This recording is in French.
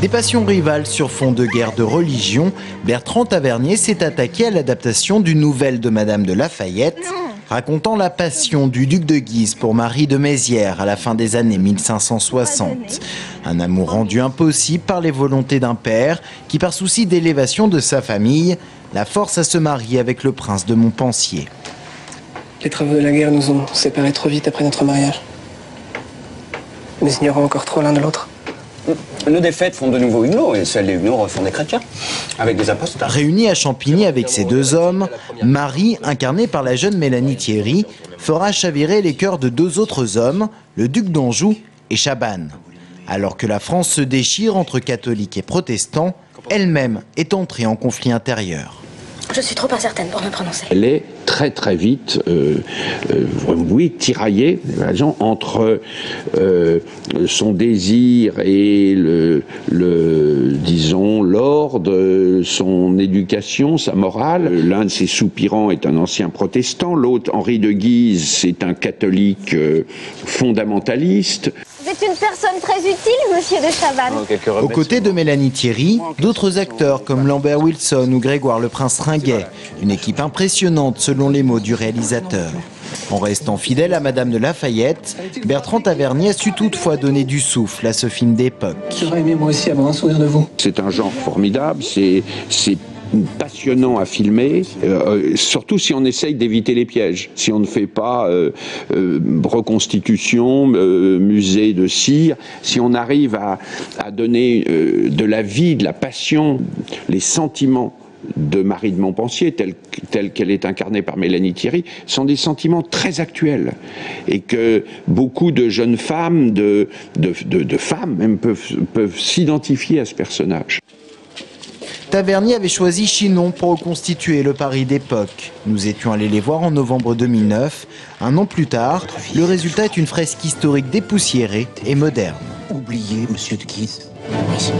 Des passions rivales sur fond de guerre de religion, Bertrand Tavernier s'est attaqué à l'adaptation d'une nouvelle de Madame de Lafayette, racontant la passion du duc de Guise pour Marie de Mézières à la fin des années 1560. Un amour rendu impossible par les volontés d'un père qui, par souci d'élévation de sa famille, la force à se marier avec le prince de Montpensier. Les travaux de la guerre nous ont séparés trop vite après notre mariage. Nous ignorons encore trop l'un de l'autre. Nos défaites font de nouveaux huguenots et celles des huguenots refont des chrétiens, avec des apostats. Réunie à Champigny avec ces deux hommes, Marie, incarnée par la jeune Mélanie Thierry, fera chavirer les cœurs de deux autres hommes, le duc d'Anjou et Chabannes. Alors que la France se déchire entre catholiques et protestants, elle-même est entrée en conflit intérieur. Je suis trop incertaine pour me prononcer. Elle est très vite, tiraillée entre son désir et disons, l'ordre, son éducation, sa morale. L'un de ses soupirants est un ancien protestant, l'autre, Henri de Guise, c'est un catholique fondamentaliste. Vous êtes une personne très utile, monsieur de Chabannes. Aux côtés de Mélanie Thierry, d'autres acteurs comme Lambert Wilson ou Grégoire le Prince Ringuet, une équipe impressionnante selon les mots du réalisateur. En restant fidèle à Madame de Lafayette, Bertrand Tavernier a su toutefois donner du souffle à ce film d'époque. J'aurais aimé moi aussi avoir un sourire de vous. C'est un genre formidable, c'est passionnant à filmer, surtout si on essaye d'éviter les pièges. Si on ne fait pas reconstitution, musée de cire, si on arrive à donner de la vie, de la passion, les sentiments de Marie de Montpensier, telle qu'elle est incarnée par Mélanie Thierry, sont des sentiments très actuels et que beaucoup de jeunes femmes, de femmes même peuvent s'identifier à ce personnage. Tavernier avait choisi Chinon pour reconstituer le Paris d'époque. Nous étions allés les voir en novembre 2009. Un an plus tard, le résultat est une fresque historique dépoussiérée et moderne. Oubliez, monsieur de Guise. Oui.